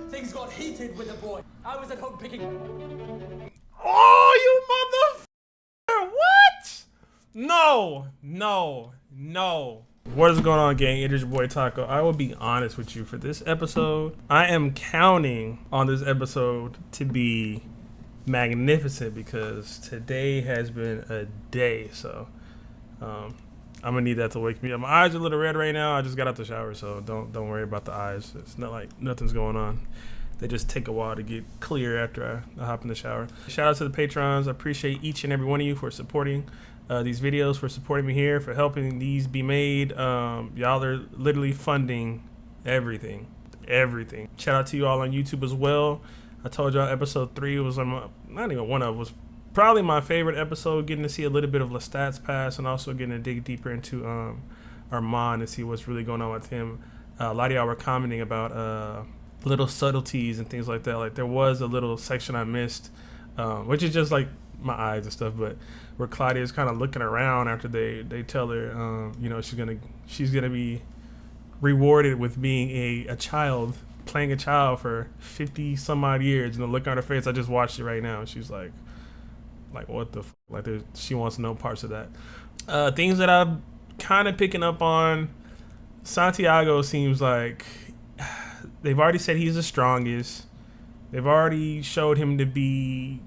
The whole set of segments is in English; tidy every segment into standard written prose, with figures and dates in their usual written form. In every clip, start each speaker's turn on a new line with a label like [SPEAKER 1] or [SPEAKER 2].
[SPEAKER 1] Things got heated with the boy. I was at home picking...
[SPEAKER 2] Oh, you motherfucker! What? No. What is going on, gang? It is your boy Taco. I will be honest with you for this episode. I am counting on this episode to be magnificent because today has been a day. So I'm gonna need that to wake me up. My eyes are a little red right now. I just got out the shower, so don't worry about the eyes. It's not like nothing's going on. They just take a while to get clear after I hop in the shower. Shout out to the patrons. I appreciate each and every one of you for supporting these videos, for supporting me here, for helping these be made. Y'all are literally funding everything. Shout out to you all on YouTube as well. I told y'all episode 3 was not even one of was probably my favorite episode, getting to see a little bit of Lestat's past and also getting to dig deeper into Armand and see what's really going on with him. A lot of y'all were commenting about little subtleties and things like that. Like there was a little section I missed, which is just like my eyes and stuff, but where Claudia is kind of looking around after they tell her, she's gonna be rewarded with being a child, playing a child for 50 some odd years, and the look on her face, I just watched it right now, and she's like what the like she wants no parts of that. Things that I'm kind of picking up on, Santiago seems like they've already said he's the strongest. They've already showed him to be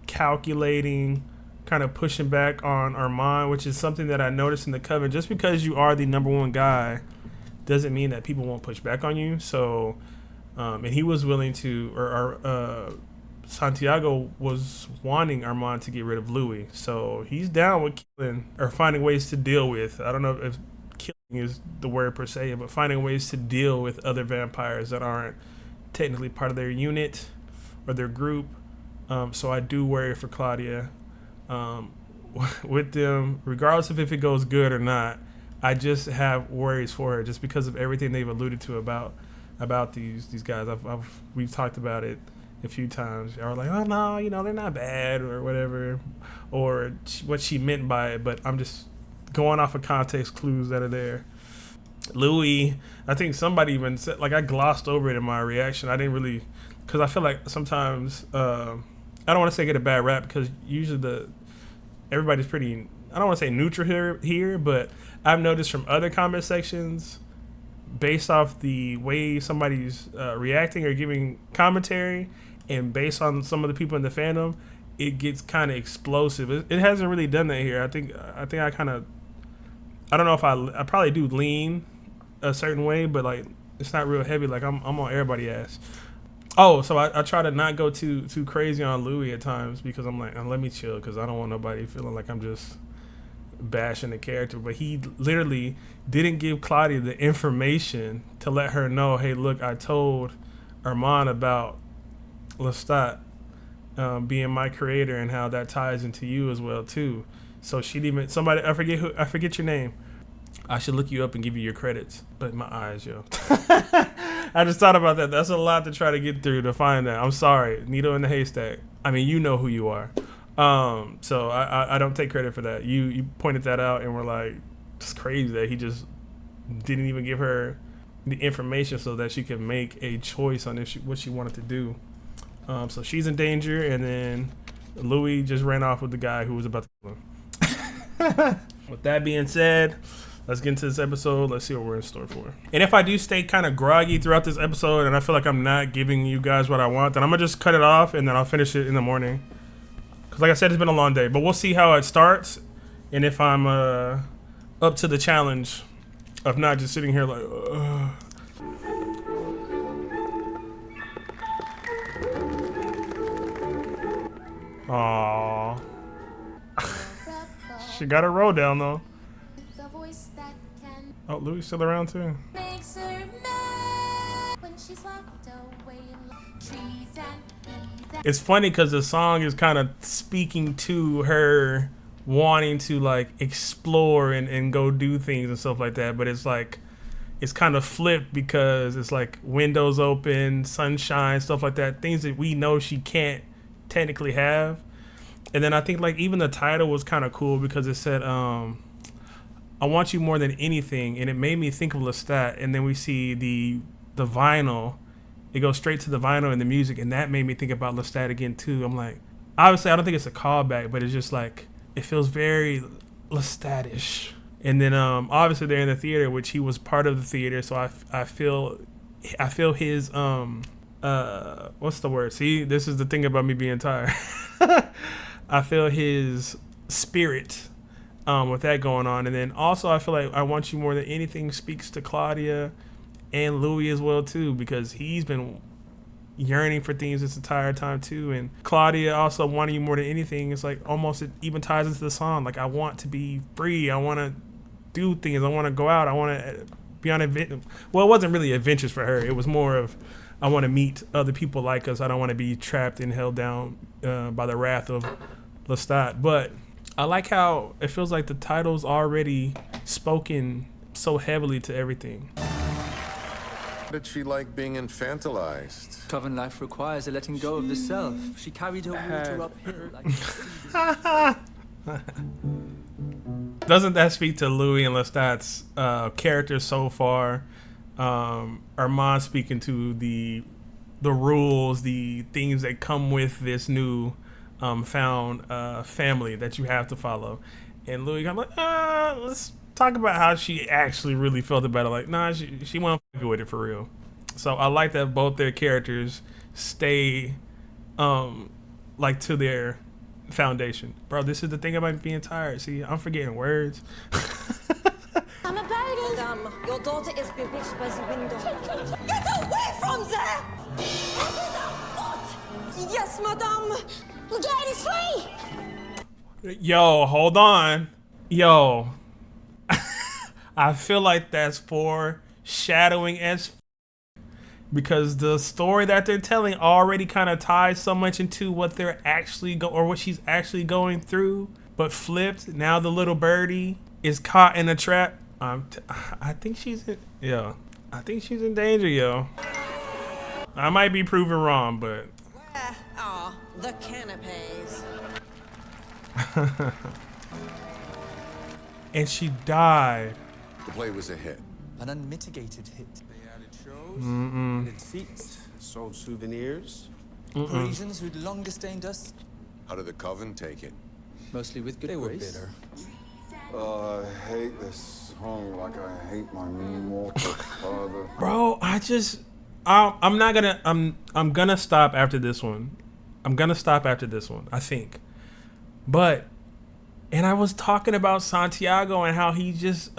[SPEAKER 2] calculating, kind of pushing back on Armand, which is something that I noticed in the coven. Just because you are the number one guy doesn't mean that people won't push back on you. So, and he was willing to, Santiago was wanting Armand to get rid of Louis. So he's down with killing or finding ways to deal with. I don't know if killing is the word per se, but finding ways to deal with other vampires that aren't technically part of their unit or their group. So I do worry for Claudia with them, regardless of if it goes good or not. I just have worries for her just because of everything they've alluded to about these guys. We've talked about it a few times. Y'all are like, oh no, they're not bad or whatever, or what she meant by it. But I'm just going off of context clues that are there. Louis, I think somebody even said, like, I glossed over it in my reaction. I didn't really, because I feel like sometimes I don't want to say get a bad rap because usually everybody's pretty, I don't want to say neutral here, but I've noticed from other comment sections, based off the way somebody's reacting or giving commentary, and based on some of the people in the fandom, it gets kind of explosive. It hasn't really done that here. I think I kind of, I don't know if I probably do lean a certain way, but like it's not real heavy. Like I'm on everybody's ass. Oh, so I try to not go too crazy on Louis at times because I'm like, let me chill because I don't want nobody feeling like I'm just bashing the character. But he literally didn't give Claudia the information to let her know, hey, look, I told Armand about Lestat being my creator and how that ties into you as well too. So she didn't even, I forget your name. I should look you up and give you your credits. But my eyes, yo. I just thought about that. That's a lot to try to get through to find that. I'm sorry. Needle in the haystack. I mean, you know who you are. So I don't take credit for that. You pointed that out and were like, it's crazy that he just didn't even give her the information so that she could make a choice on what she wanted to do. So she's in danger, and then Louis just ran off with the guy who was about to kill him. With that being said, let's get into this episode. Let's see what we're in store for. And if I do stay kind of groggy throughout this episode and I feel like I'm not giving you guys what I want, then I'm going to just cut it off and then I'll finish it in the morning. Because like I said, it's been a long day. But we'll see how it starts and if I'm up to the challenge of not just sitting here like, aww. She got her roll down though. Oh, Louis still around too. It's funny because the song is kind of speaking to her wanting to like explore and go do things and stuff like that, but it's like it's kind of flipped because it's like windows open, sunshine, stuff like that, things that we know she can't technically have. And then I think like even the title was kind of cool because it said I want you more than anything, and it made me think of Lestat. And then we see the vinyl it goes straight to the vinyl and the music, and that made me think about Lestat again too. I'm like, obviously I don't think it's a callback, but it's just like it feels very Lestat-ish. And then obviously they're in the theater, which he was part of the theater, so I feel his what's the word? See, this is the thing about me being tired. I feel his spirit with that going on. And then also I feel like I Want You More Than Anything speaks to Claudia and Louis as well too, because he's been yearning for things this entire time too. And Claudia also wanting you more than anything. It's like almost it even ties into the song. Like, I want to be free. I want to do things. I want to go out. I want to be on adventure. Well, it wasn't really adventures for her. It was more of, I want to meet other people like us. I don't want to be trapped and held down by the wrath of Lestat. But I like how it feels like the title's already spoken so heavily to everything.
[SPEAKER 3] Did she like being infantilized?
[SPEAKER 1] Coven life requires a letting go of the self. She carried her water uphill like
[SPEAKER 2] Doesn't that speak to Louis and Lestat's characters so far? Armand speaking to the rules, the things that come with this new found family that you have to follow. And Louis got like, let's talk about how she actually really felt about it. Like, nah, she wasn't fucking with it for real. So I like that both their characters stay like to their foundation. Bro, this is the thing about being tired. See, I'm forgetting words.
[SPEAKER 4] I'm a baby. Madame, your daughter is bewitched by the window. Get away from there! What? Yes, madame. The gate is free.
[SPEAKER 2] Yo, hold on. Yo. I feel like that's foreshadowing as because the story that they're telling already kind of ties so much into what they're actually or what she's actually going through, but flipped. Now the little birdie is caught in a trap. I think she's in, I think she's in danger, yo. I might be proven wrong, but
[SPEAKER 4] Where are the canapes?
[SPEAKER 2] and she died.
[SPEAKER 3] The play was a hit.
[SPEAKER 1] an unmitigated hit.
[SPEAKER 5] They added shows, added seats, sold souvenirs.
[SPEAKER 1] Parisians who'd long disdained us,
[SPEAKER 3] How did the coven take it?
[SPEAKER 1] mostly with good
[SPEAKER 5] They were
[SPEAKER 1] grace.
[SPEAKER 5] bitter.
[SPEAKER 6] I hate this song like I hate my mortal father.
[SPEAKER 2] Bro, I'm not gonna I'm gonna stop after this one. I think. But and I was talking about Santiago and how he just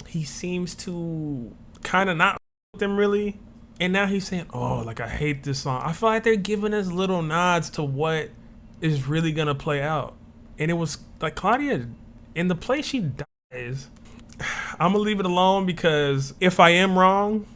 [SPEAKER 2] he seems to kind of not with them really. And now he's saying, "Oh, like I hate this song." I feel like they're giving us little nods to what is really gonna play out. And it was like Claudia in the play she dies. I'm gonna leave it alone because if I am wrong,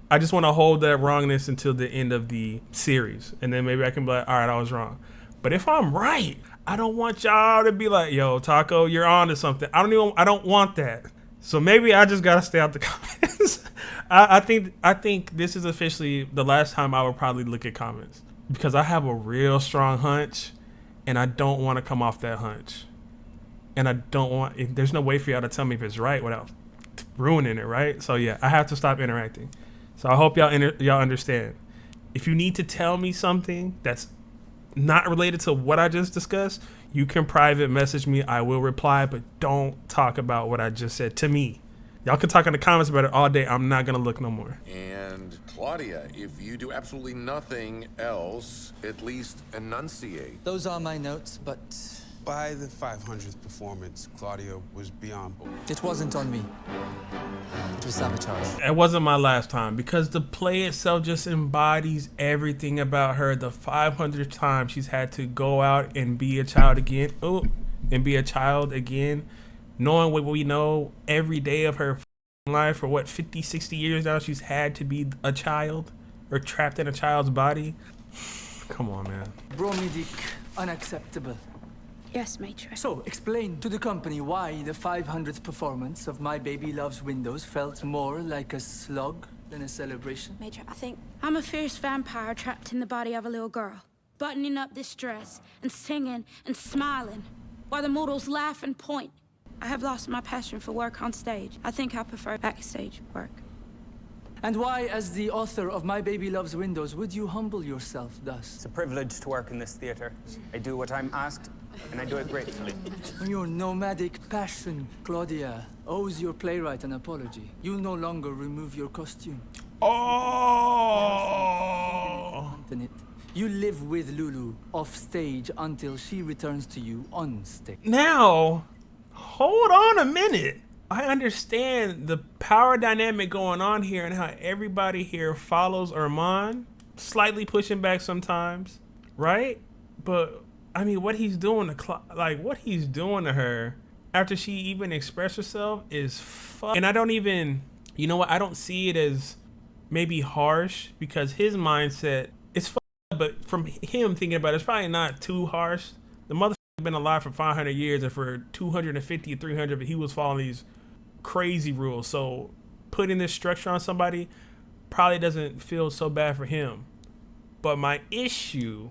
[SPEAKER 2] I just want to hold that wrongness until the end of the series, and then maybe I can be like, all right, I was wrong. But if I'm right, I don't want y'all to be like, yo, Taco, you're on to something. I don't want that. So maybe I just gotta stay out the comments. I think this is officially the last time I will probably look at comments because I have a real strong hunch, and I don't want to come off that hunch. And I don't want. There's no way for y'all to tell me if it's right without ruining it, right? So yeah, I have to stop interacting. So I hope y'all understand. If you need to tell me something that's not related to what I just discussed, you can private message me. I will reply, but don't talk about what I just said to me. Y'all can talk in the comments about it all day. I'm not gonna look no more.
[SPEAKER 3] And Claudia, if you do absolutely nothing else, at least enunciate.
[SPEAKER 1] Those are my notes, but
[SPEAKER 5] By the 500th performance, Claudia was beyond bold.
[SPEAKER 1] it wasn't on me. It was sabotage.
[SPEAKER 2] It wasn't my last time because the play itself just embodies everything about her. The 500th time she's had to go out and be a child again. Knowing what we know every day of her life for what 50, 60 years now, she's had to be a child or trapped in a child's body. Come on, man.
[SPEAKER 1] Bromidic, unacceptable.
[SPEAKER 7] Yes, Maitre.
[SPEAKER 1] So, explain to the company why the 500th performance of My Baby Loves Windows felt more like a slug than a celebration.
[SPEAKER 7] Maitre, I think I'm a fierce vampire trapped in the body of a little girl, buttoning up this dress and singing and smiling while the mortals laugh and point. I have lost my passion for work on stage. I think I prefer backstage work.
[SPEAKER 1] And why, as the author of My Baby Loves Windows, would you humble yourself thus?
[SPEAKER 8] It's a privilege to work in this theater. I do what I'm asked, and I do it gratefully.
[SPEAKER 1] Your nomadic passion, Claudia, owes your playwright an apology. You'll no longer remove your costume.
[SPEAKER 2] Oh!
[SPEAKER 1] You live with Lulu off stage until she returns to you on stage.
[SPEAKER 2] Now, hold on a minute. I understand the power dynamic going on here and how everybody here follows Armand, slightly pushing back sometimes, right? But I mean, what he's doing to what he's doing to her after she even expressed herself is and I don't even, you know what? I don't see it as maybe harsh because his mindset is but from him thinking about it, it's probably not too harsh. The motherfucker been alive for 500 years, and for 250 or 300, but he was following these crazy rules. So putting this structure on somebody probably doesn't feel so bad for him. But my issue,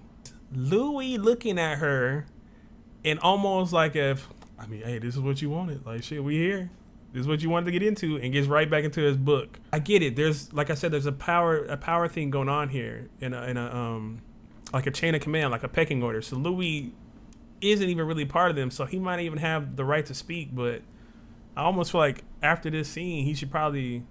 [SPEAKER 2] Louis looking at her and almost like if, I mean, hey, this is what you wanted. Like, shit, we here. This is what you wanted to get into, and gets right back into his book. I get it. There's, like I said, there's a power thing going on here in a like a chain of command, like a pecking order. So Louis isn't even really part of them, so he might even have the right to speak. But I almost feel like after this scene, he should probably,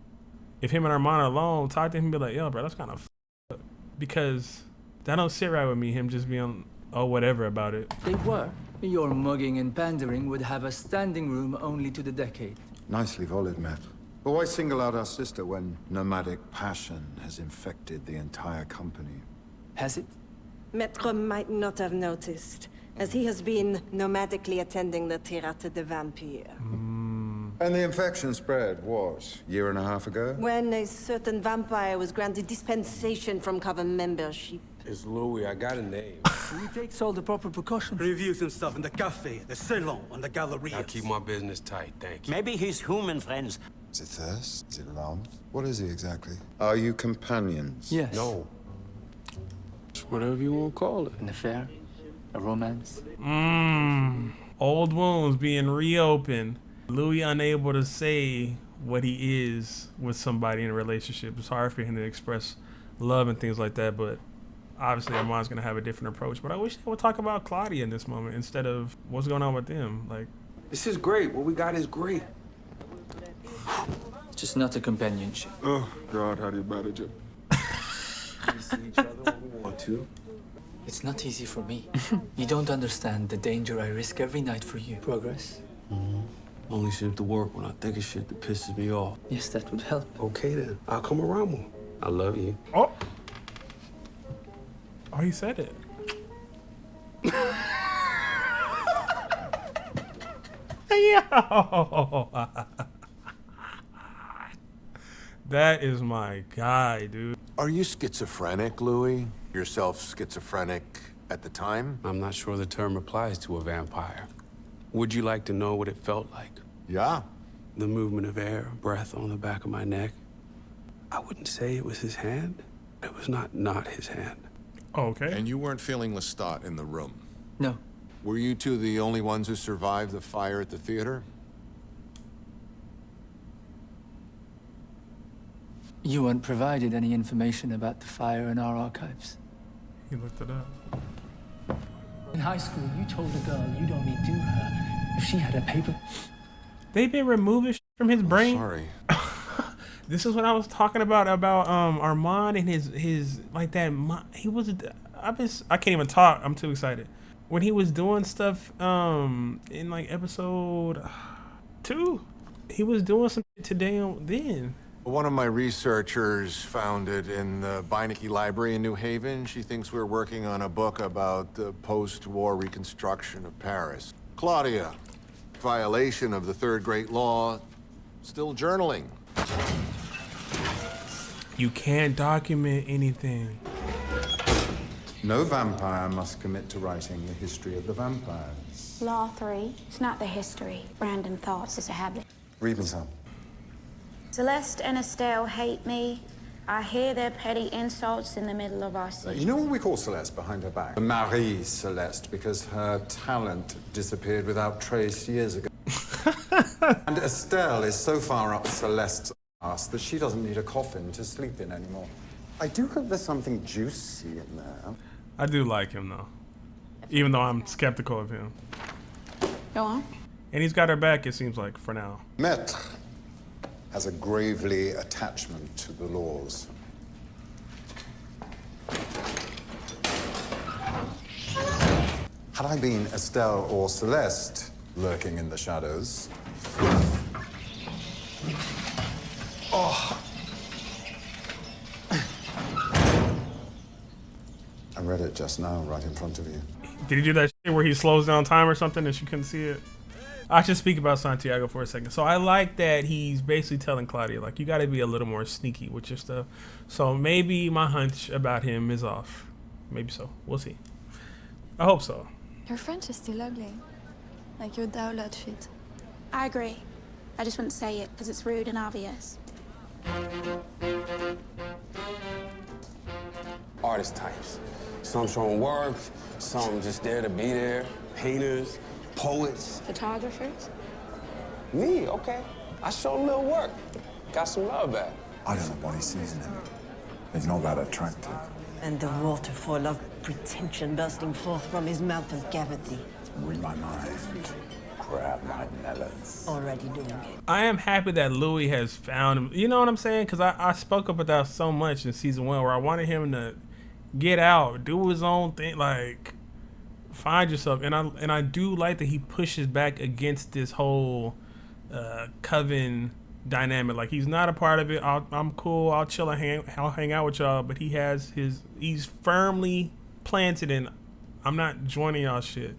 [SPEAKER 2] if him and Armand are alone, talk to him and be like, yo, bro, that's kind of up. Because that don't sit right with me, him just being, oh, whatever about it.
[SPEAKER 1] They were. Your mugging and pandering would have a standing room only to the decade.
[SPEAKER 6] Nicely volleyed, Matt. But why single out our sister when nomadic passion has infected the entire company?
[SPEAKER 1] Has it?
[SPEAKER 4] Maître might not have noticed, as he has been nomadically attending the Théâtre de Vampire.
[SPEAKER 6] And the infection spread, what, a year and a half ago?
[SPEAKER 4] When a certain vampire was granted dispensation from coven membership.
[SPEAKER 5] It's Louis, I got a name.
[SPEAKER 1] He takes all the proper precautions.
[SPEAKER 9] Reviews himself in the cafe, the salon, on the gallery.
[SPEAKER 5] I keep my business tight, thank you.
[SPEAKER 9] Maybe he's human, friends.
[SPEAKER 6] Is it thirst? Is it love? What is he exactly? Are you companions?
[SPEAKER 1] Yes.
[SPEAKER 5] No. Whatever you want to call it.
[SPEAKER 1] An affair? A romance?
[SPEAKER 2] Old wounds being reopened. Louis unable to say what he is with somebody in a relationship. It's hard for him to express love and things like that, but obviously Armand's gonna have a different approach. But I wish they would talk about Claudia in this moment instead of what's going on with them. Like,
[SPEAKER 5] This is great. What we got is great.
[SPEAKER 1] Just not a companionship.
[SPEAKER 6] Oh, God, how do you manage it?
[SPEAKER 5] We see each other when we want to.
[SPEAKER 1] It's not easy for me. You don't understand the danger I risk every night for you. Progress?
[SPEAKER 5] Only seems to work when I think of shit that pisses me off.
[SPEAKER 1] Yes, that would help.
[SPEAKER 5] Okay then, I'll come around more. I love you.
[SPEAKER 2] oh, he said it. Yo. That is my guy, dude.
[SPEAKER 3] Are you schizophrenic, Louis? Yourself schizophrenic at the time?
[SPEAKER 5] I'm not sure the term applies to a vampire. Would you like to know what it felt like?
[SPEAKER 3] Yeah.
[SPEAKER 5] The movement of air, breath on the back of my neck. I wouldn't say it was his hand. It was not his hand.
[SPEAKER 2] Okay.
[SPEAKER 3] And you weren't feeling Lestat in the room?
[SPEAKER 1] No.
[SPEAKER 3] Were you two the only ones who survived the fire at the theater?
[SPEAKER 1] You weren't provided any information about the fire in our archives.
[SPEAKER 2] He looked it up.
[SPEAKER 1] In high school, you told a girl you'd only do her if she had a paper.
[SPEAKER 2] They've been removing from his brain.
[SPEAKER 3] Sorry.
[SPEAKER 2] This is what I was talking about Armand and his like that. He was. I can't even talk. I'm too excited. When he was doing stuff in like episode 2, he was doing some today then.
[SPEAKER 3] One of my researchers found it in the Beinecke Library in New Haven. She thinks we're working on a book about the post-war reconstruction of Paris. Claudia, violation of the third great law, still journaling.
[SPEAKER 2] You can't document anything.
[SPEAKER 6] No vampire must commit to writing the history of the vampires.
[SPEAKER 7] Law 3. It's not the history. Random thoughts is a habit.
[SPEAKER 6] Read me some.
[SPEAKER 7] Celeste and Estelle hate me. I hear their petty insults in the middle of our scene.
[SPEAKER 6] You know what we call Celeste behind her back? Marie Celeste, because her talent disappeared without trace years ago. And Estelle is so far up Celeste's Us that she doesn't need a coffin to sleep in anymore. I do hope there's something juicy in there.
[SPEAKER 2] I do like him though, even though I'm skeptical of him.
[SPEAKER 7] Go on.
[SPEAKER 2] And he's got her back, it seems like, for now.
[SPEAKER 6] Maître has a gravely attachment to the laws. Had I been Estelle or Celeste lurking in the shadows... Oh! I read it just now, right in front of you.
[SPEAKER 2] Did he do that shit where he slows down time or something and she couldn't see it? I should speak about Santiago for a second. So I like that he's basically telling Claudia, like, you got to be a little more sneaky with your stuff. So maybe my hunch about him is off. Maybe so. We'll see. I hope so.
[SPEAKER 10] Your French is still ugly. Like your Dao outfit.
[SPEAKER 7] I agree. I just wouldn't say it because it's rude and obvious.
[SPEAKER 5] Artist types. Some showing work, some just there to be there. Painters, poets.
[SPEAKER 7] Photographers?
[SPEAKER 5] Me, okay. I show a little work. Got some love back.
[SPEAKER 6] I don't know what he sees in him. He's not that attractive.
[SPEAKER 4] And the waterfall of pretension bursting forth from his mouth and cavity.
[SPEAKER 6] Read my mind. Grab my melons.
[SPEAKER 4] Already doing it.
[SPEAKER 2] I am happy that Louis has found him. You know what I'm saying? Because I spoke up about so much in season 1 where I wanted him to get out, do his own thing, like find yourself. And I do like that he pushes back against this whole coven dynamic. Like, he's not a part of it. I'm cool. I'll chill and I'll hang out with y'all. But he's firmly planted in, I'm not joining y'all shit.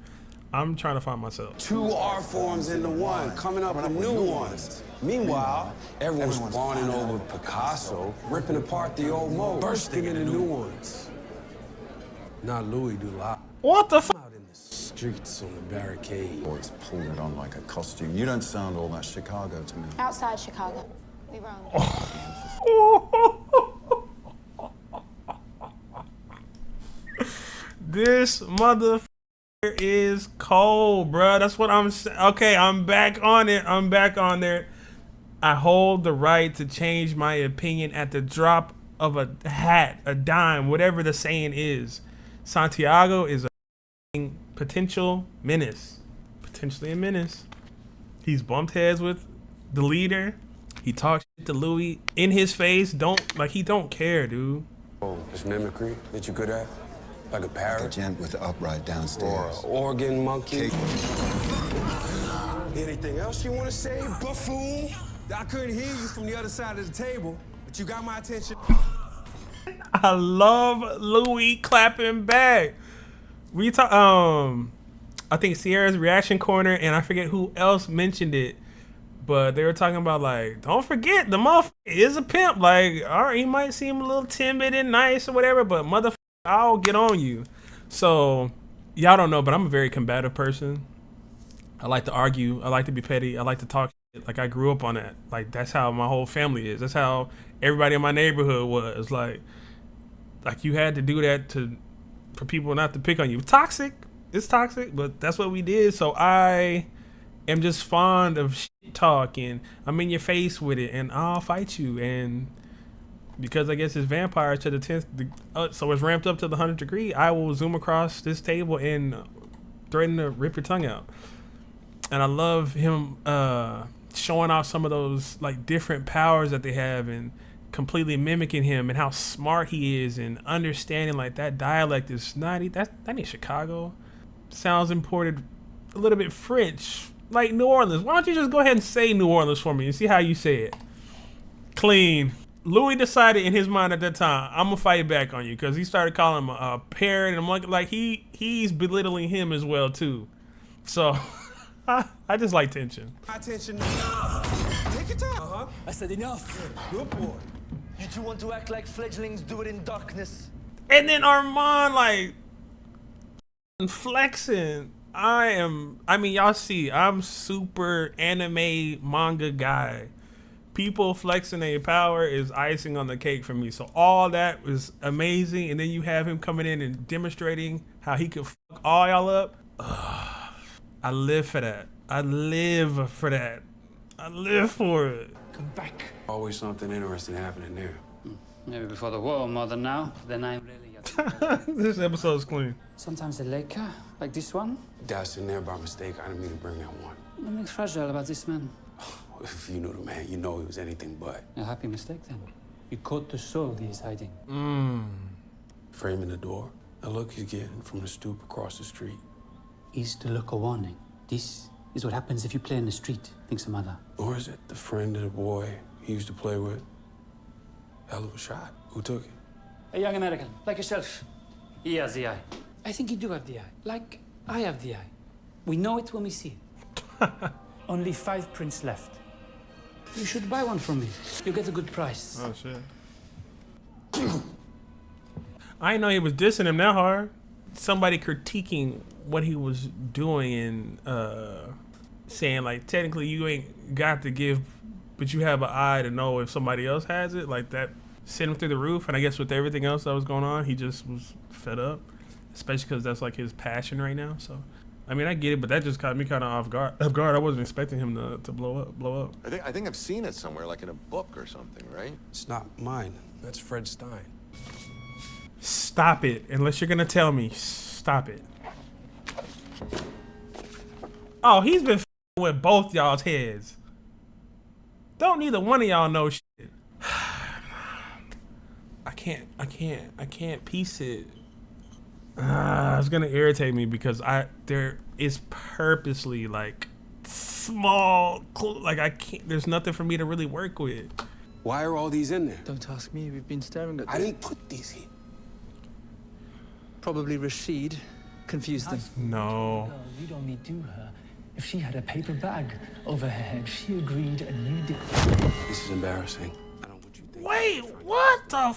[SPEAKER 2] I'm trying to find myself.
[SPEAKER 5] 2 art forms into one, coming up with new ones. Meanwhile, everyone's spawning over Picasso, ripping apart the old mold, bursting into new ones. Not Louis do lie.
[SPEAKER 2] What the fuck?
[SPEAKER 5] Out in the streets on the barricade.
[SPEAKER 6] Or he's pulled it on like a costume. You don't sound all that Chicago to me.
[SPEAKER 7] Outside Chicago. We roam.
[SPEAKER 2] This motherfucker is cold, bruh. That's what I'm saying. Okay, I'm back on it. I'm back on there. I hold the right to change my opinion at the drop of a hat, a dime, whatever the saying is. Santiago is a potential menace. Potentially a menace. He's bumped heads with the leader. He talks shit to Louis in his face. He don't care, dude.
[SPEAKER 5] Oh, this mimicry that you good at? Like a parrot?
[SPEAKER 6] Like a gent with the upright downstairs.
[SPEAKER 5] Or an organ monkey? Anything else you want to say, buffoon?
[SPEAKER 9] I couldn't hear you from the other side of the table, but you got my attention.
[SPEAKER 2] I love Louis clapping back. We talk. I think Sierra's reaction corner, and I forget who else mentioned it, but they were talking about, like, don't forget the motherfucker is a pimp. Like, all right, he might seem a little timid and nice or whatever, but motherfucker, I'll get on you. So y'all don't know, but I'm a very combative person. I like to argue. I like to be petty. I like to talk shit. Like, I grew up on that. Like, that's how my whole family is. That's how everybody in my neighborhood was. Like you had to do that for people not to pick on you. Toxic. It's toxic, but that's what we did. So I am just fond of shit talk, and I'm in your face with it, and I'll fight you. And because I guess it's vampire to the 10th, so it's ramped up to the 100th degree, I will zoom across this table and threaten to rip your tongue out. And I love him showing off some of those, like, different powers that they have and completely mimicking him and how smart he is and understanding, like, that dialect is not, that ain't Chicago. Sounds imported, a little bit French, like New Orleans. Why don't you just go ahead and say New Orleans for me and see how you say it? Clean. Louis decided in his mind at that time, I'm gonna fight back on you, because he started calling him a parrot and a monkey. Like, he's belittling him as well too. So I just like tension.
[SPEAKER 9] Attention. Take your time.
[SPEAKER 1] I said enough.
[SPEAKER 9] Good boy.
[SPEAKER 1] You two want to act like fledglings do it in darkness.
[SPEAKER 2] And then Armand, like, flexing. I mean, y'all see, I'm super anime manga guy. People flexing their power is icing on the cake for me. So all that was amazing. And then you have him coming in and demonstrating how he could fuck all y'all up. I live for that. I live for that. I live for it.
[SPEAKER 11] Come back.
[SPEAKER 5] Always something interesting happening there.
[SPEAKER 11] Maybe before the war, more than now. Then I'm really
[SPEAKER 2] This episode is clean.
[SPEAKER 11] Sometimes a lake, like this one.
[SPEAKER 5] That's in there by mistake. I didn't mean to bring that one.
[SPEAKER 11] What makes fragile about this man?
[SPEAKER 5] If you knew the man, you know he was anything but.
[SPEAKER 11] A happy mistake, then. You caught the soul he is hiding.
[SPEAKER 5] Framing the door. The look he's getting from the stoop across the street.
[SPEAKER 11] Is the look a warning? This is what happens if you play in the street, thinks the mother.
[SPEAKER 5] Or is it the friend of the boy he used to play with? Hell of a shot. Who took it?
[SPEAKER 11] A young American, like yourself. He has the eye. I think you do have the eye, like I have the eye. We know it when we see it. Only 5 prints left. You should buy one from me. You get a good price.
[SPEAKER 2] Oh, shit. I didn't know he was dissing him that hard. Somebody critiquing what he was doing and saying, like, technically you ain't got to give, but you have an eye to know if somebody else has it. Like, that sent him through the roof. And I guess with everything else that was going on, he just was fed up. Especially because that's, like, his passion right now. So, I mean, I get it, but that just caught me kind of off guard. I wasn't expecting him to blow up.
[SPEAKER 3] I think I've seen it somewhere, like in a book or something, right?
[SPEAKER 5] It's not mine. That's Fred Stein.
[SPEAKER 2] Stop it. Unless you're going to tell me. Stop it. Oh, he's been with both y'all's heads. Don't neither one of y'all know shit. I can't piece it. It's gonna irritate me because there is purposely like small, like I can't. There's nothing for me to really work with.
[SPEAKER 5] Why are all these in there?
[SPEAKER 1] Don't ask me. We've been staring at
[SPEAKER 5] I didn't put these here.
[SPEAKER 1] Probably Rashid confused them.
[SPEAKER 2] No.
[SPEAKER 12] You'd only do her if she had a paper bag over her head. She agreed and you did.
[SPEAKER 5] This is embarrassing. I don't want you thinking.
[SPEAKER 2] Wait, what the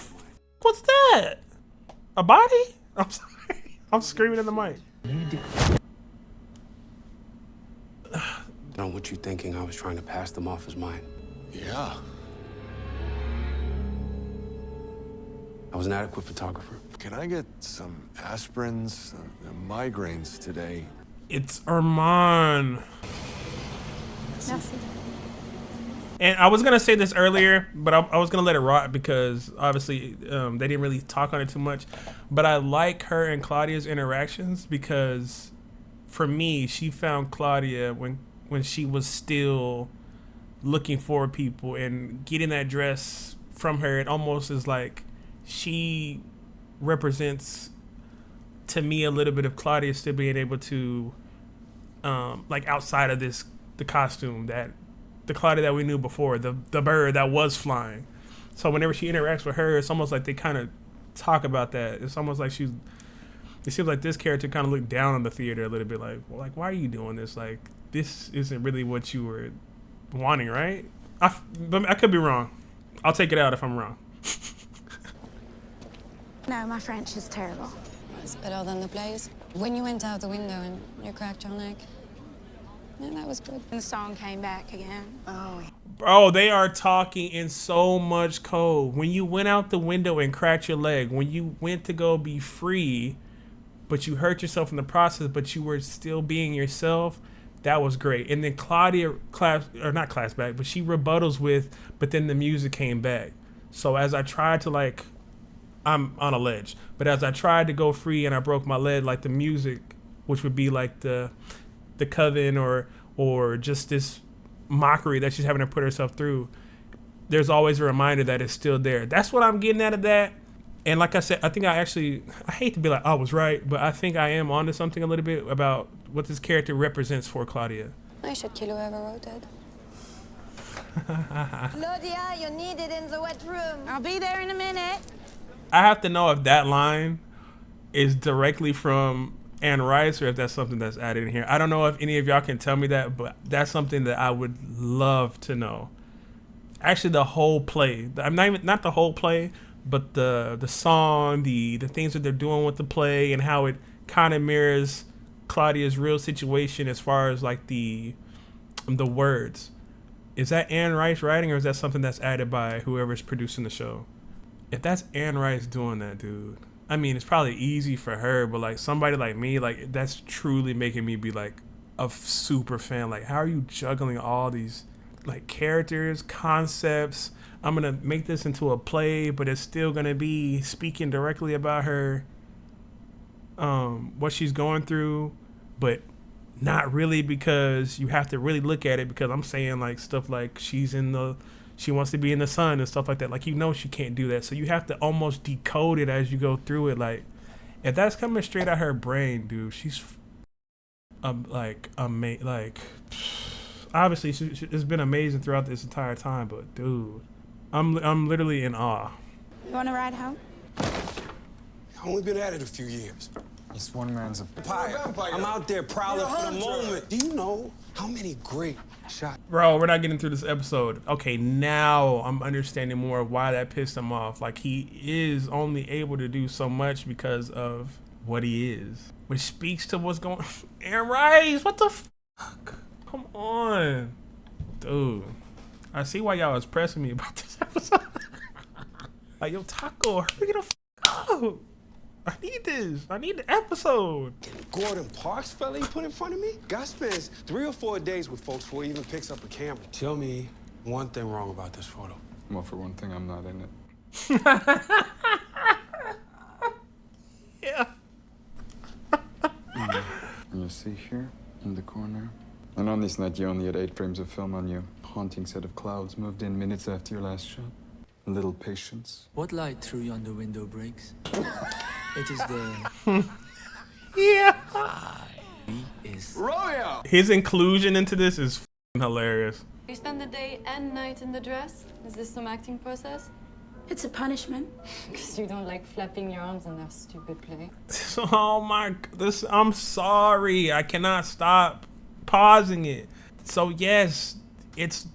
[SPEAKER 2] what's that? A body? I'm sorry. I'm screaming in the mic.
[SPEAKER 5] I don't want you thinking I was trying to pass them off as mine.
[SPEAKER 3] Yeah.
[SPEAKER 5] I was an adequate photographer.
[SPEAKER 3] Can I get some aspirins? The migraines today.
[SPEAKER 2] It's Armand.
[SPEAKER 10] Merci.
[SPEAKER 2] And I was gonna say this earlier, but I was gonna let it rot because obviously they didn't really talk on it too much. But I like her and Claudia's interactions because, for me, she found Claudia when she was still looking for people, and getting that dress from her. It almost is like she represents to me a little bit of Claudia still being able to, like outside of the costume that. The Claudia that we knew before, the bird that was flying. So whenever she interacts with her, it's almost like they kind of talk about that. It's almost like it seems like this character kind of looked down on the theater a little bit, like, well, like, why are you doing this? Like, this isn't really what you were wanting, right? But I could be wrong. I'll take it out if I'm wrong.
[SPEAKER 7] No, my French is terrible.
[SPEAKER 10] It's better than the plays. When you went out the window and you cracked your neck, yeah, that was good.
[SPEAKER 7] And the song came back again. Oh.
[SPEAKER 2] Bro, they are talking in so much code. When you went out the window and cracked your leg, when you went to go be free, but you hurt yourself in the process, but you were still being yourself, that was great. And then Claudia, not class back, but she rebuttals with, but then the music came back. So as I tried to, like, I'm on a ledge, but as I tried to go free and I broke my leg, like the music, which would be like the coven or just this mockery that she's having to put herself through, there's always a reminder that it's still there. That's what I'm getting out of that. And like I said, I think I hate to be like I was right, but I think I am onto something a little bit about what this character represents for Claudia.
[SPEAKER 10] I should kill whoever wrote it.
[SPEAKER 4] Claudia, you're needed in the wet room.
[SPEAKER 7] I'll be there in a minute.
[SPEAKER 2] I have to know if that line is directly from Anne Rice or if that's something that's added in here. I don't know if any of y'all can tell me that, but that's something that I would love to know. Actually, the whole play. I'm not the whole play, but the song, the things that they're doing with the play, and how it kind of mirrors Claudia's real situation as far as like the words. Is that Anne Rice writing, or is that something that's added by whoever's producing the show? If that's Anne Rice doing that, dude, I mean, it's probably easy for her, but like somebody like me, like that's truly making me be like a super fan. Like, how are you juggling all these like characters, concepts. I'm gonna make this into a play, but it's still gonna be speaking directly about her, what she's going through, but not really, because you have to really look at it, because I'm saying like stuff like she wants to be in the sun and stuff like that. Like, she can't do that. So you have to almost decode it as you go through it. Like, if that's coming straight out her brain, dude, she's obviously it's been amazing throughout this entire time, but dude, I'm literally in awe.
[SPEAKER 7] You want to ride home?
[SPEAKER 5] I've only been at it a few years.
[SPEAKER 8] It's one man's
[SPEAKER 5] Vampire. I'm out there prowling for the moment. Do you know how many great shots?
[SPEAKER 2] Bro, we're not getting through this episode. Okay, now I'm understanding more of why that pissed him off. Like, he is only able to do so much because of what he is, which speaks to what's going on. Aaron Rice, what the fuck? Come on, dude. I see why y'all was pressing me about this episode. Like, yo, Taco, hurry the fuck up. I need this. I need the episode.
[SPEAKER 5] Gordon Parks fella you put in front of me? Guy spends 3 or 4 days with folks before he even picks up a camera. Tell me one thing wrong about this photo.
[SPEAKER 8] Well, for one thing, I'm not in it.
[SPEAKER 2] Yeah.
[SPEAKER 8] And you see here, in the corner. And on this night, you only had 8 frames of film on you. Haunting set of clouds moved in minutes after your last shot. A little patience.
[SPEAKER 1] What light through yonder window breaks? It is the...
[SPEAKER 2] Yeah.
[SPEAKER 1] is...
[SPEAKER 5] Romeo!
[SPEAKER 2] His inclusion into this is hilarious.
[SPEAKER 10] You spend the day and night in the dress? Is this some acting process?
[SPEAKER 7] It's a punishment.
[SPEAKER 10] Because you don't like flapping your arms in that stupid play.
[SPEAKER 2] Oh my, I'm sorry. I cannot stop pausing it. So yes, it's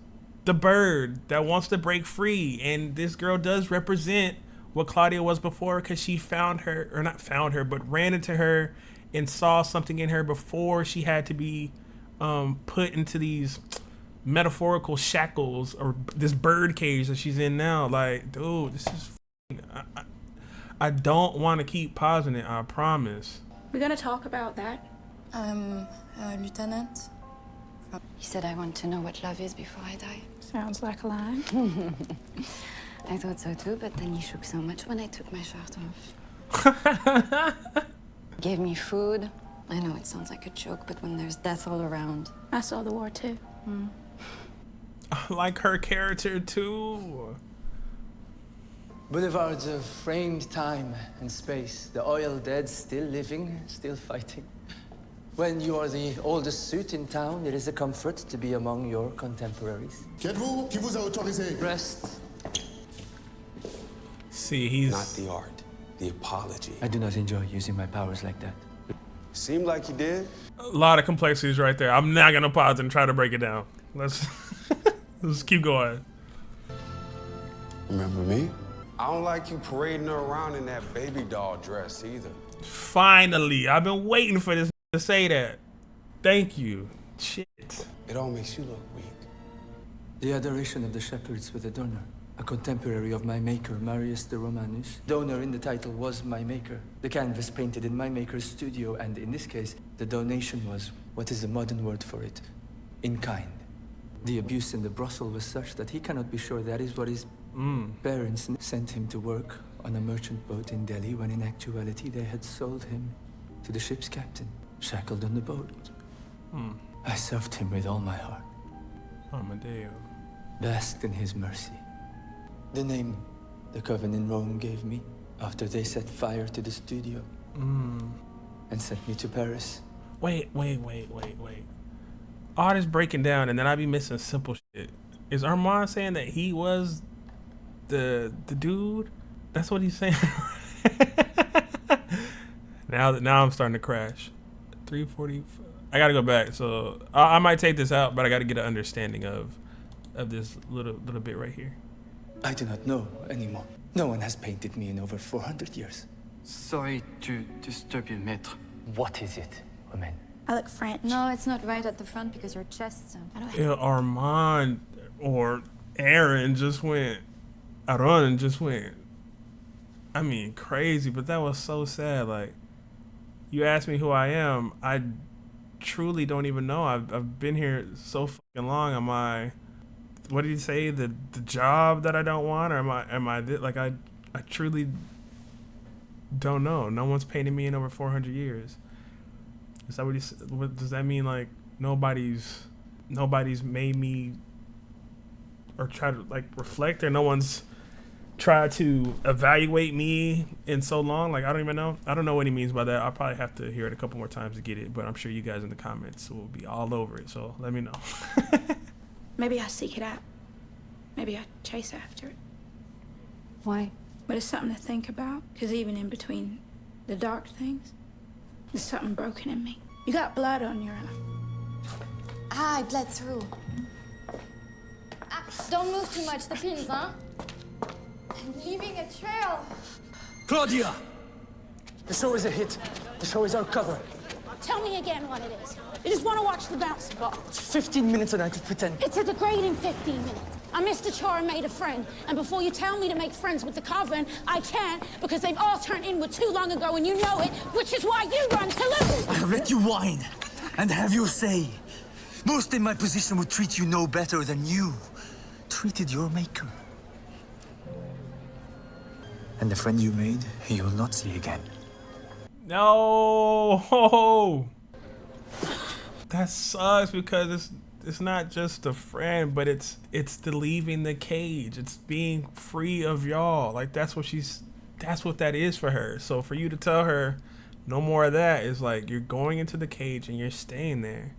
[SPEAKER 2] the bird that wants to break free. And this girl does represent what Claudia was before, because she found her, or not found her, but ran into her and saw something in her before she had to be put into these metaphorical shackles, or this bird cage that she's in now. Like, dude, this is I don't want to keep pausing it, I promise.
[SPEAKER 7] We're gonna talk about that.
[SPEAKER 10] Lieutenant. He said I want to know what love is before I die.
[SPEAKER 7] Sounds like a lie.
[SPEAKER 10] I thought so too, but then he shook so much when I took my shirt off. Gave me food. I know it sounds like a joke, but when there's death all around.
[SPEAKER 7] I saw the war too.
[SPEAKER 2] I like her character too.
[SPEAKER 1] Boulevards of framed time and space. The oil dead still living, still fighting. When you are the oldest suit in town, it is a comfort to be among your contemporaries.
[SPEAKER 13] Qui êtes-vous? Qui vous a autorisé?
[SPEAKER 1] Rest.
[SPEAKER 2] See, he's...
[SPEAKER 5] Not the art, the apology.
[SPEAKER 1] I do not enjoy using my powers like that.
[SPEAKER 5] Seemed like you did.
[SPEAKER 2] A lot of complexities right there. I'm not gonna pause and try to break it down. Let's keep going.
[SPEAKER 5] Remember me? I don't like you parading her around in that baby doll dress either.
[SPEAKER 2] Finally, I've been waiting for this to say that. Thank you. Shit.
[SPEAKER 5] It all makes you look weak.
[SPEAKER 1] The Adoration of the Shepherds with a donor. A contemporary of my maker, Marius de Romanus. Donor in the title was my maker. The canvas painted in my maker's studio, and in this case, the donation was, what is the modern word for it? In kind. The abuse in the brothel was such that he cannot be sure that is what his parents sent him to work on a merchant boat in Delhi, when in actuality they had sold him to the ship's captain, shackled on the boat. I served him with all my heart.
[SPEAKER 2] Armand.
[SPEAKER 1] Basked in his mercy. The name the coven in Rome gave me after they set fire to the studio and sent me to Paris.
[SPEAKER 2] Wait. All this breaking down, and then I be missing simple shit. Is Armand saying that he was the dude? That's what he's saying. Now I'm starting to crash. 340. I gotta go back. So I might take this out, but I gotta get an understanding of this little bit right here.
[SPEAKER 1] I do not know anymore. No one has painted me in over 400 years.
[SPEAKER 14] Sorry to disturb you, maître. What is it, Romain?
[SPEAKER 7] I look French.
[SPEAKER 10] No, it's not right at the front because your chest's out.
[SPEAKER 2] Yeah, Armand or Aaron just went. Aaron just went. I mean, crazy, but that was so sad. Like, you asked me who I am. I truly don't even know. I've been here so fucking long. Am I what did he say? The job that I don't want, or am I like I truly don't know. No one's painted me in over 400 years. Is that what he said? What does that mean? Like nobody's made me or try to like reflect, or no one's tried to evaluate me in so long. Like I don't even know. I don't know what he means by that. I'll probably have to hear it a couple more times to get it, but I'm sure you guys in the comments will be all over it. So let me know.
[SPEAKER 7] Maybe I seek it out. Maybe I chase after it.
[SPEAKER 10] Why?
[SPEAKER 7] But it's something to think about, because even in between the dark things, there's something broken in me. You got blood on your eye.
[SPEAKER 10] Ah, I bled through. Ah, don't move too much, the pins, huh? I'm leaving a trail.
[SPEAKER 12] Claudia! The show is a hit. The show is our cover.
[SPEAKER 7] Tell me again what it is. You just want to watch the bouncing ball.
[SPEAKER 12] It's 15 minutes and I could pretend.
[SPEAKER 7] It's a degrading 15 minutes. I missed a chore and made a friend. And before you tell me to make friends with the coven, I can't, because they've all turned inward too long ago and you know it, which is why you run to lose.
[SPEAKER 12] I have let you whine and have your say. Most in my position would treat you no better than you treated your maker. And the friend you made, you will not see again.
[SPEAKER 2] No, that sucks because it's not just a friend, but it's the leaving the cage. It's being free of y'all. Like that's what that is for her. So for you to tell her no more of that is like you're going into the cage and you're staying there,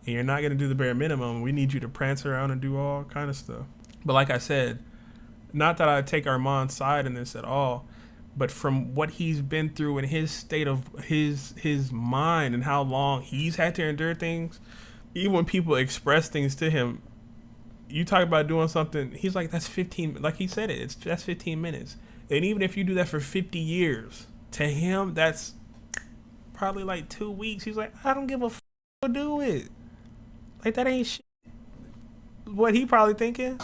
[SPEAKER 2] and you're not gonna do the bare minimum. We need you to prance around and do all kind of stuff. But like I said, not that I take Armand's side in this at all. But from what he's been through and his state of his mind and how long he's had to endure things, even when people express things to him, you talk about doing something, he's like, that's 15, like he said it, that's 15 minutes. And even if you do that for 50 years, to him, that's probably like 2 weeks. He's like, I don't give a f*** to do it. Like that ain't shit. What he probably thinking?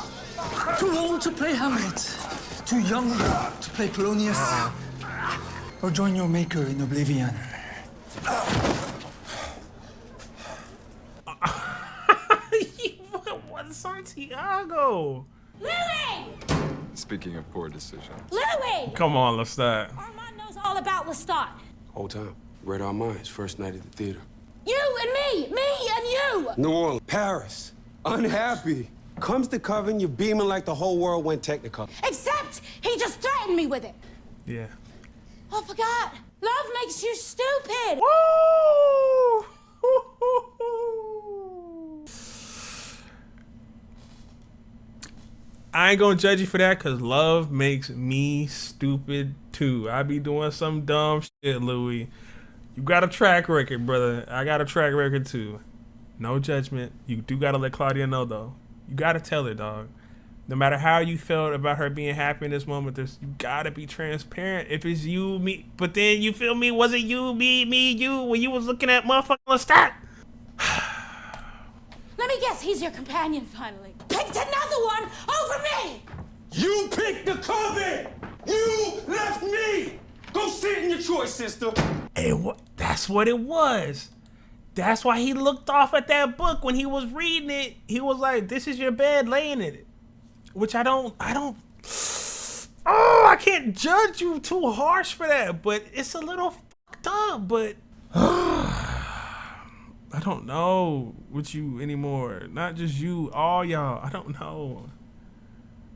[SPEAKER 12] Too old to play Hamlet. Too young to play Polonius. Or join your maker in oblivion.
[SPEAKER 2] What Santiago?
[SPEAKER 7] Louis!
[SPEAKER 8] Speaking of poor decisions.
[SPEAKER 7] Louis!
[SPEAKER 2] Come on, Lestat.
[SPEAKER 7] Armand knows all about Lestat.
[SPEAKER 5] Whole time. Read Armand, his first night at the theater.
[SPEAKER 7] You and me and you!
[SPEAKER 9] New Orleans. Paris. Unhappy. Comes the coven, you're beaming like the whole world went technical.
[SPEAKER 7] Except he just threatened me with it.
[SPEAKER 2] Yeah.
[SPEAKER 7] Oh, I forgot. Love makes you stupid.
[SPEAKER 2] Woo! I ain't gonna judge you for that, because love makes me stupid too. I be doing some dumb shit, Louis. You got a track record, brother. I got a track record too. No judgment. You do gotta let Claudia know though. You gotta tell her, dog. No matter how you felt about her being happy in this moment, you gotta be transparent. If it's you, me, but then you feel me, was it you, me, you, when you was looking at motherfucking Lestat?
[SPEAKER 7] Let me guess, he's your companion finally. Picked another one over me!
[SPEAKER 9] You picked the coven! You left me! Go sit in your choice, sister!
[SPEAKER 2] Hey, that's what it was. That's why he looked off at that book when he was reading it. He was like, this is your bed, laying in it. Which I don't, I can't judge you too harsh for that, but it's a little fucked up, but I don't know with you anymore. Not just you, all y'all. I don't know.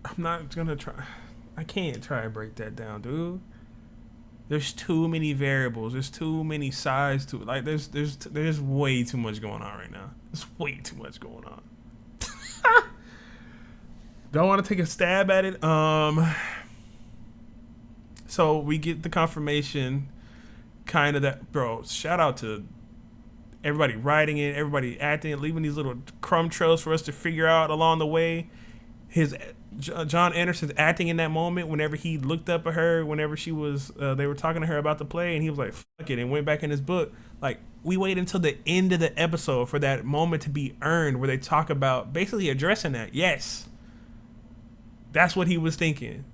[SPEAKER 2] I'm not gonna try. I can't try and break that down, dude. There's too many variables. There's too many sides to it. Like there's way too much going on right now. There's way too much going on. Don't want to take a stab at it. So we get the confirmation, kind of that, bro. Shout out to everybody writing it, everybody acting it, leaving these little crumb trails for us to figure out along the way. John Anderson's acting in that moment whenever he looked up at her, whenever she was, they were talking to her about the play, and he was like, fuck it, and went back in his book. Like, we wait until the end of the episode for that moment to be earned where they talk about basically addressing that. Yes. That's what he was thinking.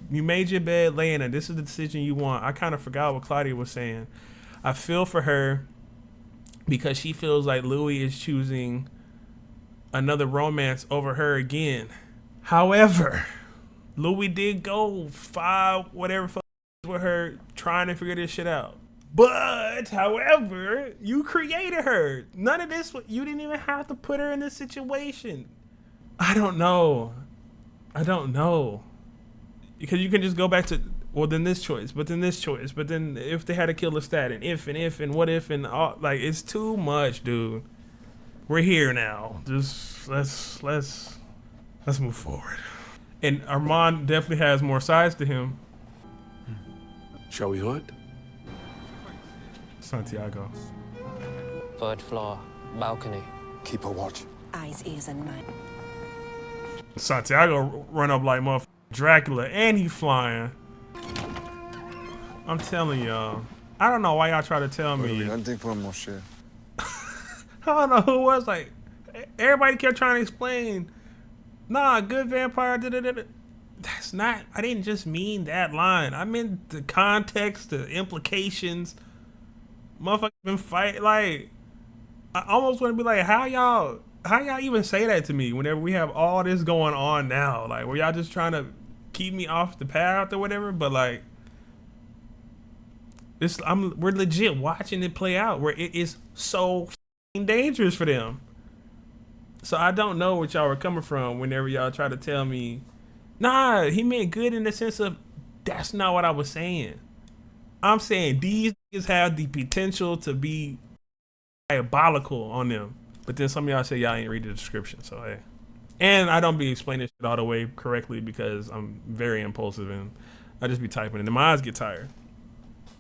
[SPEAKER 2] You made your bed, lay in it. This is the decision you want. I kind of forgot what Claudia was saying. I feel for her because she feels like Louis is choosing another romance over her again. However, Louis did go 5 whatever with her trying to figure this shit out. But, however, you created her. None of this, you didn't even have to put her in this situation. I don't know. Because you can just go back to, well, then this choice, but then this choice, but then if they had to kill Lestat, and if, and what if, and all, like, it's too much, dude. We're here now. Just, let's move forward. And Armand definitely has more sides to him.
[SPEAKER 5] Shall we hunt?
[SPEAKER 2] Santiago.
[SPEAKER 14] 3rd floor, balcony.
[SPEAKER 5] Keep a watch.
[SPEAKER 4] Eyes, ears, and mind.
[SPEAKER 2] Santiago run up like motherfucking Dracula, and he flying. I'm telling y'all. I don't know why y'all try to tell me. I don't know who it was. Like, everybody kept trying to explain. Nah, good vampire. That's not. I didn't just mean that line. I meant the context, the implications. Motherfuckers been fighting. Like, I almost want to be like, how y'all even say that to me whenever we have all this going on now? Like, were y'all just trying to keep me off the path or whatever? But like, we're legit watching it play out where it is so dangerous for them. So I don't know what y'all were coming from whenever y'all try to tell me, nah, he meant good in the sense of, that's not what I was saying. I'm saying these niggas have the potential to be diabolical on them. But then some of y'all say y'all ain't read the description, so hey. And I don't be explaining shit all the way correctly because I'm very impulsive and I just be typing and then my eyes get tired.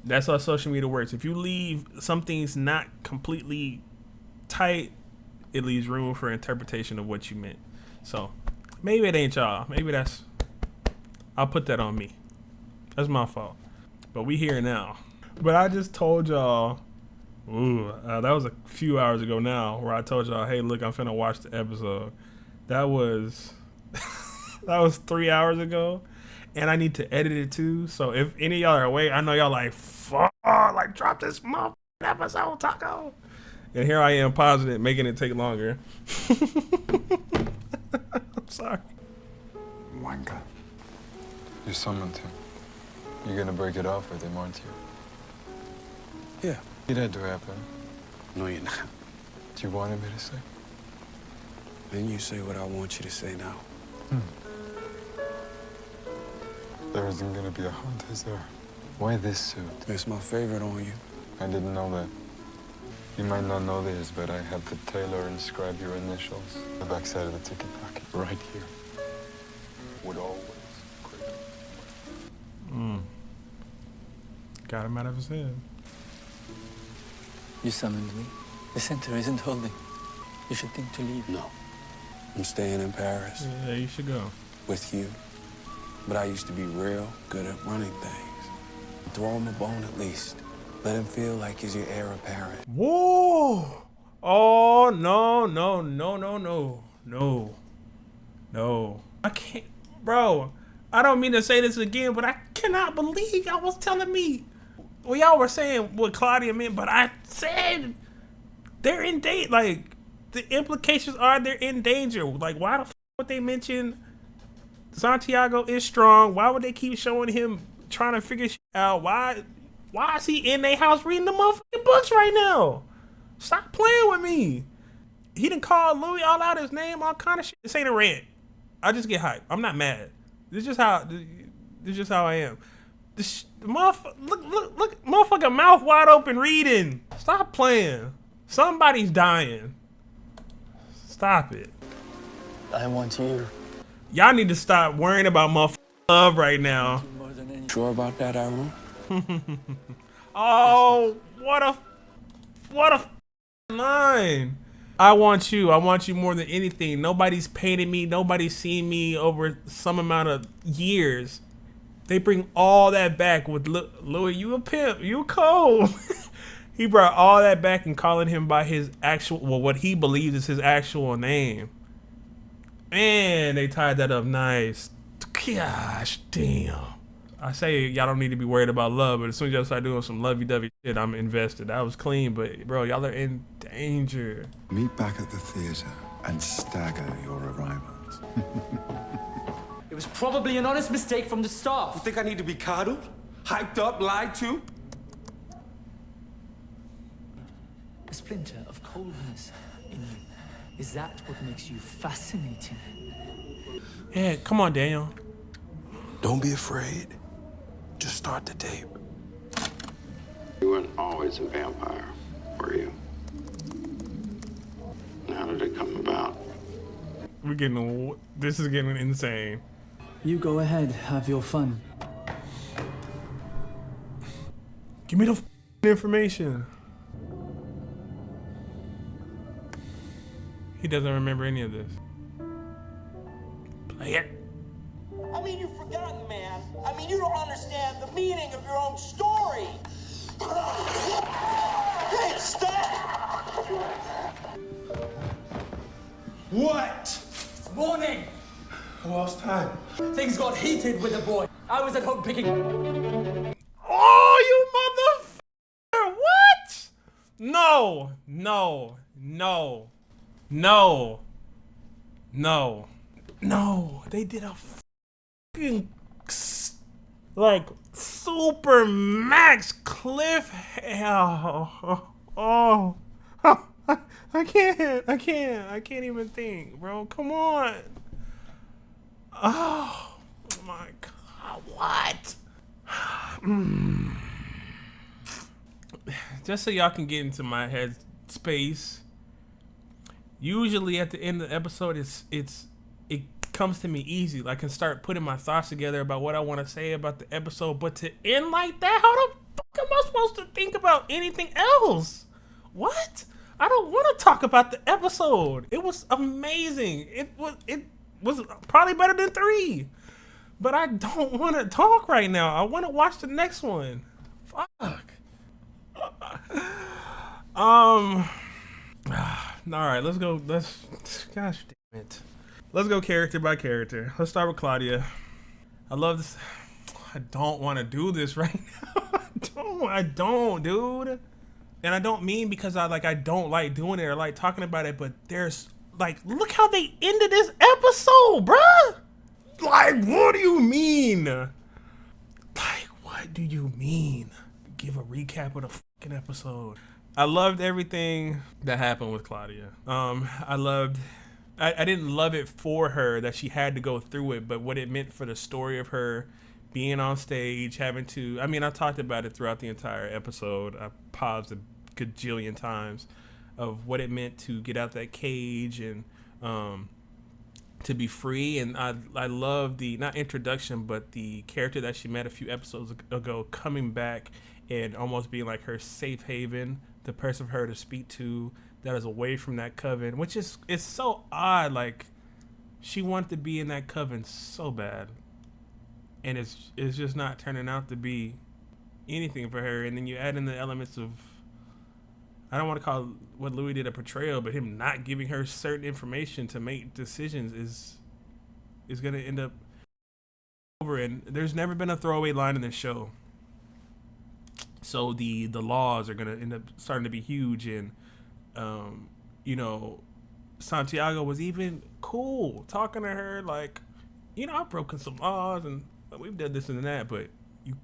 [SPEAKER 2] That's how social media works. If you leave something's not completely tight, it leaves room for interpretation of what you meant. So maybe it ain't y'all. Maybe I'll put that on me. That's my fault. But we here now. But I just told y'all, that was a few hours ago now, where I told y'all, hey, look, I'm finna watch the episode. That was 3 hours ago, and I need to edit it too. So if any of y'all are awake, I know y'all like, fuck, like drop this motherfucking episode, Taco. And here I am pausing it, making it take longer. I'm sorry.
[SPEAKER 8] Wanka. You summoned him. You gonna break it off with him, aren't you?
[SPEAKER 5] Yeah.
[SPEAKER 8] Need that to happen.
[SPEAKER 5] No, you're not.
[SPEAKER 8] Do you want me to say?
[SPEAKER 5] Then you say what I want you to say now.
[SPEAKER 8] There isn't gonna be a hunt, is there? Why this suit?
[SPEAKER 5] It's my favorite on you.
[SPEAKER 8] I didn't know that. You might not know this, but I had the tailor inscribe your initials. The backside of the ticket pocket, right here. Would always.
[SPEAKER 2] Got him out of his head.
[SPEAKER 1] You summoned me. The center isn't holding. You should think to leave.
[SPEAKER 5] No. I'm staying in Paris.
[SPEAKER 2] Yeah, you should go.
[SPEAKER 5] With you. But I used to be real good at running things. Throw him a bone at least. Let him feel like he's your heir apparent.
[SPEAKER 2] Whoa! Oh, no. I can't, bro. I don't mean to say this again, but I cannot believe y'all was telling me. Well, y'all were saying what Claudia meant, but I said they're in danger. Like, the implications are they're in danger. Like, why the f would they mention Santiago is strong? Why would they keep showing him trying to figure shit out? Why is he in their house reading the motherfucking books right now? Stop playing with me. He done called Louis all out his name, all kind of shit. This ain't a rant. I just get hyped. I'm not mad. This is just how I am. The look, motherfucker mouth wide open reading. Stop playing. Somebody's dying. Stop it.
[SPEAKER 14] I want you.
[SPEAKER 2] Y'all need to stop worrying about motherfucking love right now.
[SPEAKER 5] Sure about that, Armand?
[SPEAKER 2] Oh, what a line. I want you more than anything. Nobody's painted me. Nobody's seen me over some amount of years. They bring all that back with Louis, you a pimp, you cold. He brought all that back and calling him by his actual, well, what he believes is his actual name. Man, they tied that up nice. Gosh, damn. I say y'all don't need to be worried about love, but as soon as y'all start doing some lovey-dovey shit, I'm invested. That was clean, but bro, y'all are in danger.
[SPEAKER 6] Meet back at the theater. and stagger your arrivals.
[SPEAKER 11] It was probably an honest mistake from the start.
[SPEAKER 9] You think I need to be coddled? Hyped up, lied to?
[SPEAKER 11] A splinter of coldness in you. Is that what makes you fascinating?
[SPEAKER 2] Yeah, come on, Daniel.
[SPEAKER 5] Don't be afraid. Just start the tape.
[SPEAKER 15] You weren't always a vampire, were you? How did it come about?
[SPEAKER 2] This is getting insane.
[SPEAKER 11] You go ahead, have your fun.
[SPEAKER 2] Give me the information. He doesn't remember any of this. Play it.
[SPEAKER 9] I mean, you've forgotten, man. I mean, you don't understand the meaning of your own story. Hey, stop! What?
[SPEAKER 11] Morning!
[SPEAKER 9] I lost time.
[SPEAKER 11] Things got heated with the boy. I was at home picking...
[SPEAKER 2] Oh, you motherfucker! What? No, no, no, no, no, no. They did a fucking like super max cliff. Oh, I can't even think, bro. Come on. Oh my God, what? Just so y'all can get into my head space. Usually at the end of the episode, it comes to me easy. Like I can start putting my thoughts together about what I want to say about the episode. But to end like that, how the fuck am I supposed to think about anything else? What? I don't want to talk about the episode. It was amazing. It was probably better than 3. But I don't want to talk right now. I want to watch the next one. Fuck. All right, let's go. Gosh damn it. Let's go character by character. Let's start with Claudia. I love this. I don't want to do this right now. I don't, dude. And I don't mean because I don't like doing it or like talking about it, but there's like, look how they ended this episode, bruh. Like, what do you mean? Like, what do you mean? Give a recap of the fucking episode. I loved everything that happened with Claudia. I didn't love it for her that she had to go through it, but what it meant for the story of her being on stage, having to, I mean, I talked about it throughout the entire episode. I paused a gajillion times of what it meant to get out that cage and to be free. And I love the, not introduction, but the character that she met a few episodes ago coming back and almost being like her safe haven, the person for her to speak to that is away from that coven, which is, it's so odd. Like, she wanted to be in that coven so bad, and it's just not turning out to be anything for her. And then you add in the elements of, I don't want to call what Louis did a betrayal, but him not giving her certain information to make decisions is going to end up over. And there's never been a throwaway line in this show. So the laws are going to end up starting to be huge. And, you know, Santiago was even cool talking to her like, you know, I've broken some laws and we've done this and that, but you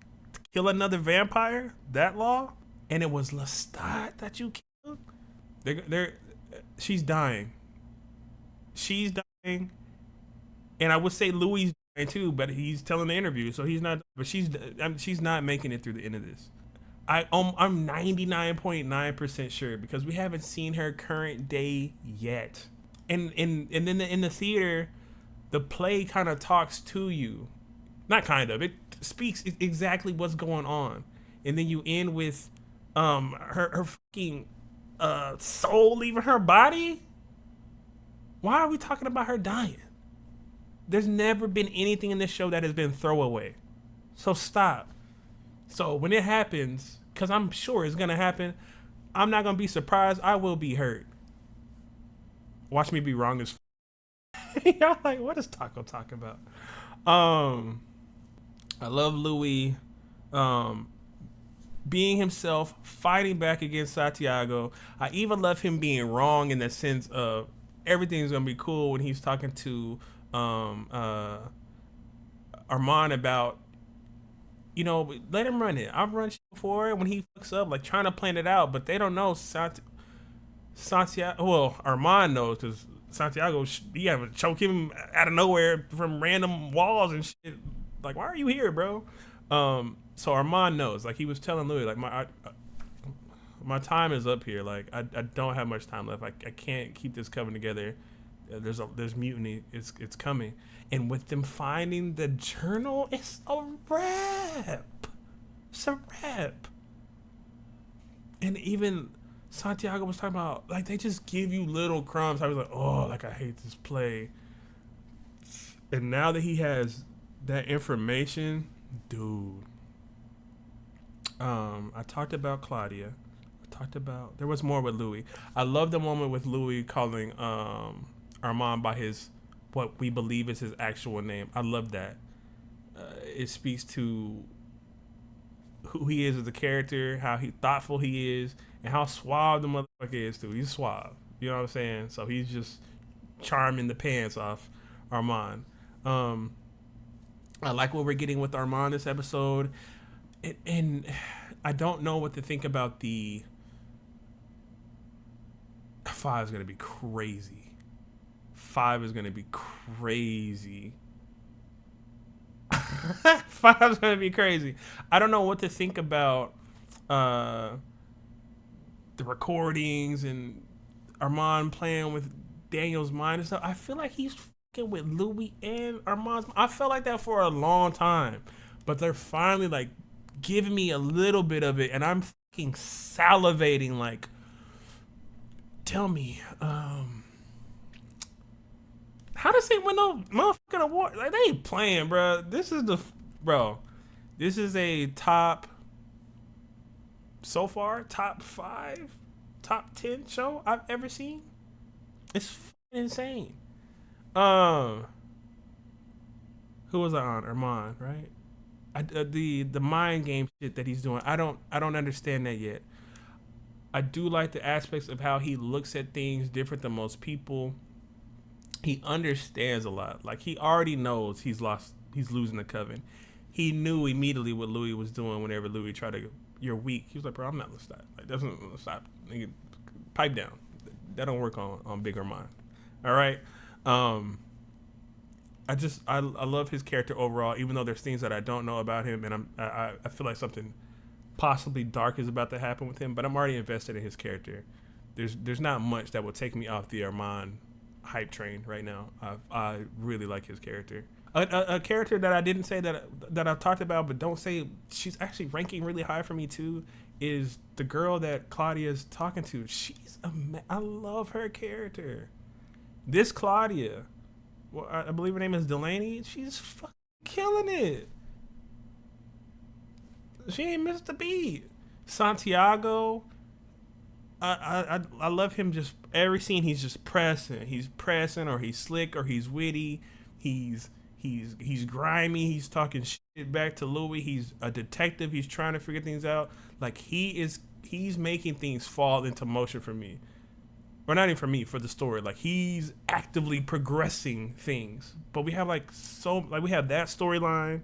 [SPEAKER 2] kill another vampire, that law? And it was Lestat that you killed? She's dying. She's dying. And I would say Louis dying too, but he's telling the interview, so he's not, but she's not making it through the end of this. I'm 99.9% sure because we haven't seen her current day yet. And then in the theater, the play kind of talks to you. Not kind of, it speaks exactly what's going on. And then you end with her fucking soul leaving her body. Why are we talking about her dying? There's never been anything in this show that has been throwaway. So stop. So when it happens, because I'm sure it's going to happen, I'm not going to be surprised. I will be hurt. Watch me be wrong as y'all like, what is Taco talking about? I love Louis being himself, fighting back against Santiago. I even love him being wrong in the sense of everything's gonna be cool when he's talking to Armand about, you know, let him run it. I've run shit before when he fucks up, like trying to plan it out, but they don't know Santiago. Well, Armand knows because Santiago, he have to choke him out of nowhere from random walls and shit. Like, why are you here, bro? So Armand knows. Like, he was telling Louis, like, my time is up here. Like, I don't have much time left. I can't keep this coven together. There's mutiny. It's coming. And with them finding the journal, it's a wrap. It's a wrap. And even Santiago was talking about, like, they just give you little crumbs. I was like, oh, like, I hate this play. And now that he has that information, dude. I talked about Claudia. There was more with Louis. I love the moment with Louis calling Armand by what we believe is his actual name. I love that. It speaks to who he is as a character, how thoughtful he is, and how suave the motherfucker is too. He's suave. You know what I'm saying? So he's just charming the pants off Armand. I like what we're getting with Armand this episode. And I don't know what to think about the 5 is going to be crazy. 5 is going to be crazy. 5 is going to be crazy. I don't know what to think about the recordings and Armand playing with Daniel's mind and stuff. I feel like he's fucking with Louis and Armand's. I felt like that for a long time, but they're finally like giving me a little bit of it, and I'm fucking salivating. Like, tell me, how does they win no motherfucking award? Like, they ain't playing, bro. This is a top, so far, top 5, top 10 show I've ever seen. It's fucking insane. Who was I on? Armand, right? The mind game shit that he's doing. I don't understand that yet. I do like the aspects of how he looks at things different than most people. He understands a lot. Like, he already knows he's losing the coven. He knew immediately what Louis was doing whenever Louis tried to, you're weak. He was like, bro, I'm not gonna stop. Like, that's not gonna stop. Nigga, pipe down. That don't work on bigger mind. All right. I love his character overall, even though there's things that I don't know about him, and I feel like something possibly dark is about to happen with him, but I'm already invested in his character. There's not much that will take me off the Armand hype train right now. I really like his character. A character that I didn't say that I've talked about, but don't say she's actually ranking really high for me too, is the girl that Claudia's talking to. I love her character. This Claudia, well, I believe her name is Delaney. She's fucking killing it. She ain't missed a beat. Santiago, I love him. Just every scene he's just pressing. He's pressing, or he's slick, or he's witty. He's grimy. He's talking shit back to Louis. He's a detective. He's trying to figure things out. Like, he's making things fall into motion for me. Or not even for me, for the story. Like, he's actively progressing things. But we have we have that storyline.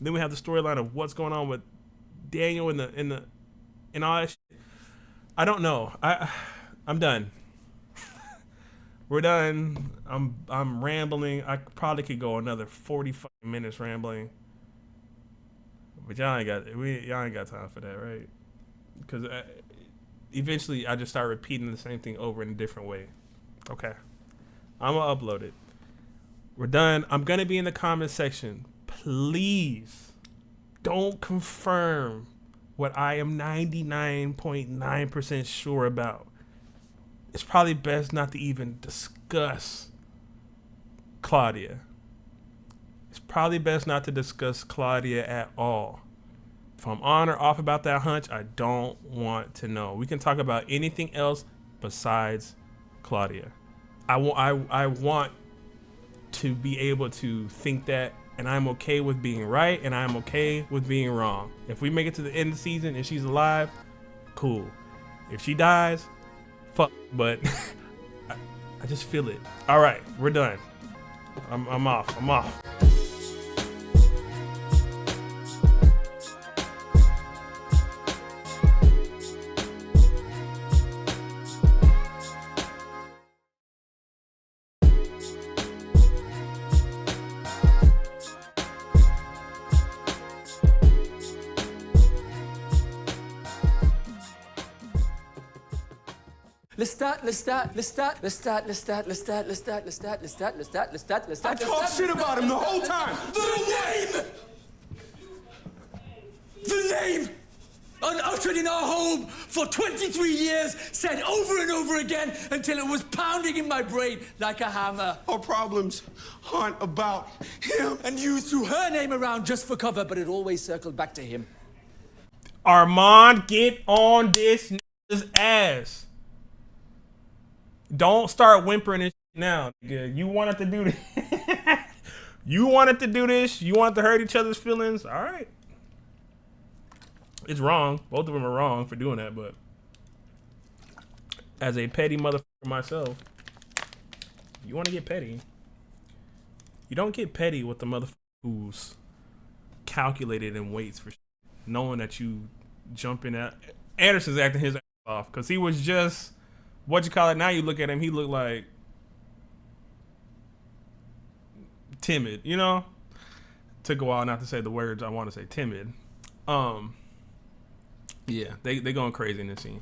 [SPEAKER 2] Then we have the storyline of what's going on with Daniel and all that shit. I don't know. I'm done. We're done. I'm rambling. I probably could go another 45 minutes rambling. But y'all ain't got time for that, right? Because eventually I just start repeating the same thing over in a different way. Okay. I'm going to upload it. We're done. I'm going to be in the comment section. Please don't confirm what I am 99.9% sure about. It's probably best not to even discuss Claudia. It's probably best not to discuss Claudia at all. If I'm on or off about that hunch, I don't want to know. We can talk about anything else besides Claudia. I want to be able to think that, and I'm okay with being right, and I'm okay with being wrong. If we make it to the end of the season and she's alive, cool. If she dies, fuck. But I just feel it. All right, we're done. I'm off. I'm off.
[SPEAKER 1] Let's start.
[SPEAKER 9] I talked shit about him the whole time. The name! Unuttered in our home for 23 years, said over and over again until it was pounding in my brain like a hammer.
[SPEAKER 5] Our problems aren't about him.
[SPEAKER 1] And you threw her name around just for cover, but it always circled back to him.
[SPEAKER 2] Armand, get on this nigga's ass. Don't start whimpering and shit now, nigga. You wanted to do this. You wanted to do this. You wanted to hurt each other's feelings. All right. It's wrong. Both of them are wrong for doing that, but as a petty motherfucker myself, you want to get petty. You don't get petty with the motherfucker who's calculated and waits for shit, knowing that you jumping at. Anderson's acting his ass off because he was just, what you call it, now you look at him, he looked like timid, you know? Took a while not to say the words I want to say, timid. Yeah, they going crazy in this scene.